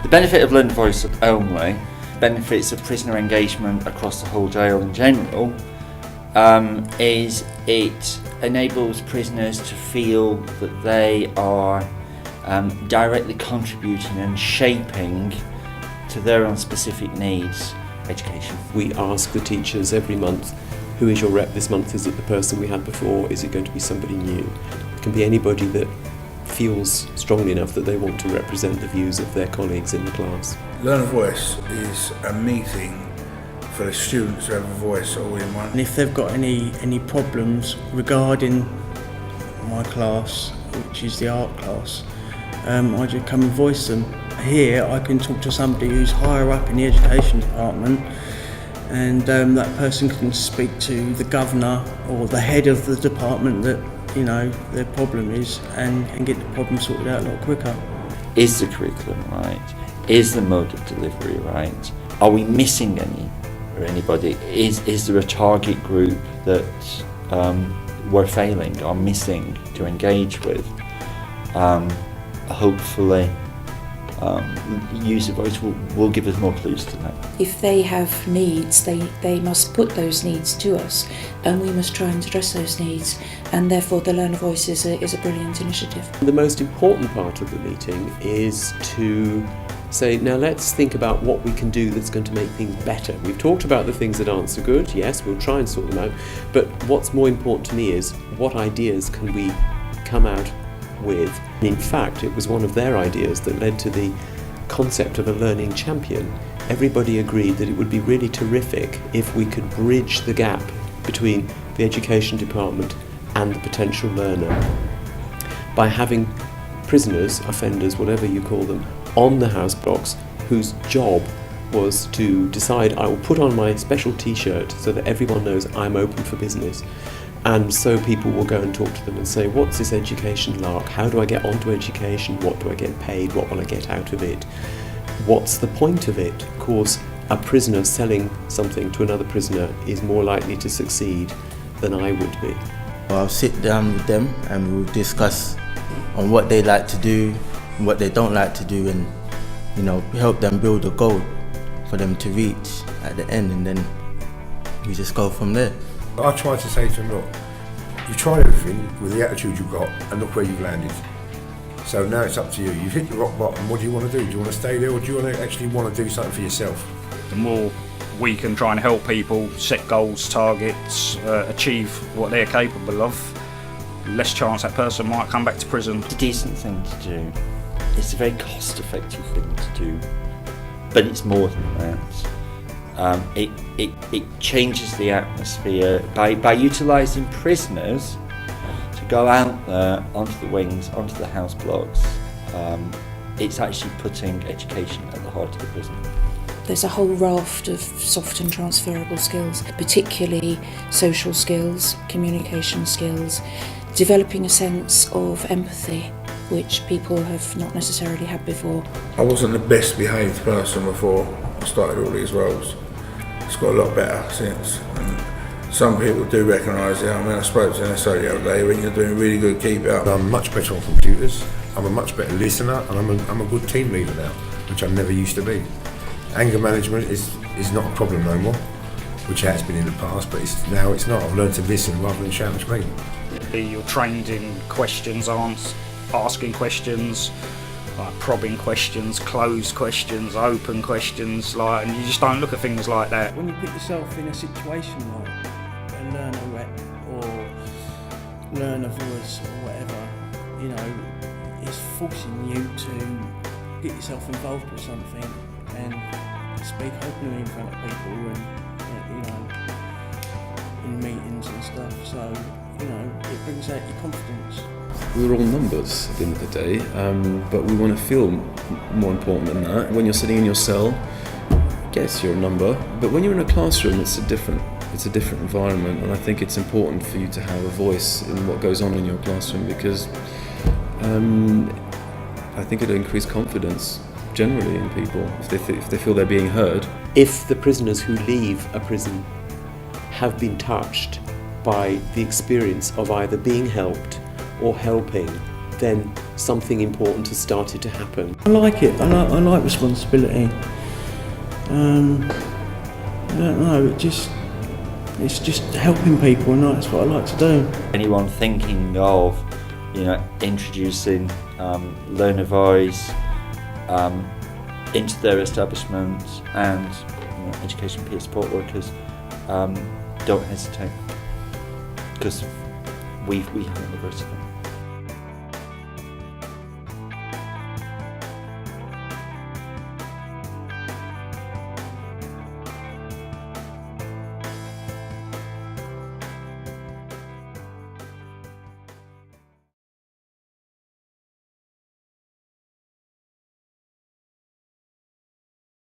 The benefit of Learned Voice at Elmley, benefits of prisoner engagement across the whole jail in general, is it enables prisoners to feel that they are directly contributing and shaping to their own specific needs education. We ask the teachers every month, who is your rep this month? Is it the person we had before? Is it going to be somebody new? It can be anybody that feels strongly enough that they want to represent the views of their colleagues in the class. Learned Voice is a meeting for the students to have a voice all in one. And if they've got any problems regarding my class, which is the art class, I just come and voice them. Here I can talk to somebody who's higher up in the education department, and that person can speak to the governor or the head of the department that their problem is, and get the problem sorted out a lot quicker. Is the curriculum right? Is the mode of delivery right? Are we missing anybody? Is there a target group that we're failing or missing to engage with? Hopefully user voice will give us more clues to that. If they have needs, they must put those needs to us, and we must try and address those needs, and therefore the Learner Voice is a brilliant initiative. The most important part of the meeting is to say, now let's think about what we can do that's going to make things better. We've talked about the things that aren't so good, yes, we'll try and sort them out, but what's more important to me is what ideas can we come out with. In fact, it was one of their ideas that led to the concept of a learning champion. Everybody agreed that it would be really terrific if we could bridge the gap between the education department and the potential learner by having prisoners, offenders, whatever you call them, on the house blocks whose job was to decide, I will put on my special t-shirt so that everyone knows I'm open for business. And so people will go and talk to them and say, what's this education lark? How do I get onto education? What do I get paid? What will I get out of it? What's the point of it? Of course, a prisoner selling something to another prisoner is more likely to succeed than I would be. I'll sit down with them and we'll discuss on what they like to do and what they don't like to do, and help them build a goal for them to reach at the end, and then we just go from there. I try to say to them, look, you've tried everything with the attitude you've got, and look where you've landed. So now it's up to you. You've hit the rock bottom. What do you want to do? Do you want to stay there, or do you want to actually want to do something for yourself? The more we can try and help people set goals, targets, achieve what they're capable of, less chance that person might come back to prison. It's a decent thing to do. It's a very cost-effective thing to do, but it's more than that. It changes the atmosphere by utilising prisoners to go out there onto the wings, onto the house blocks. It's actually putting education at the heart of the prison. There's a whole raft of soft and transferable skills, particularly social skills, communication skills, developing a sense of empathy, which people have not necessarily had before. I wasn't the best behaved person before I started all these roles. It's got a lot better since. And some people do recognise it. I spoke to an SO the other day, when you're doing really good, keep it up. I'm much better on computers, I'm a much better listener, and I'm a good team leader now, which I never used to be. Anger management is not a problem no more, which it has been in the past, but now it's not. I've learned to listen rather than shout and scream. You're trained in questions, asking questions, like probing questions, closed questions, open questions, and you just don't look at things like that. When you put yourself in a situation like a learner rep or learner voice or whatever, it's forcing you to get yourself involved with something and speak openly in front of people and in meetings and stuff. So it brings out your confidence. We're all numbers at the end of the day, but we want to feel more important than that. When you're sitting in your cell, yes, you're a number, but when you're in a classroom, it's a different environment, and I think it's important for you to have a voice in what goes on in your classroom, because I think it'll increase confidence generally in people if they feel they're being heard. If the prisoners who leave a prison have been touched by the experience of either being helped or helping, then something important has started to happen. I like it. I like responsibility. I don't know. It's just helping people, and that's what I like to do. Anyone thinking of, introducing learner voice into their establishments and education peer support workers, don't hesitate, because we haven't regretted it.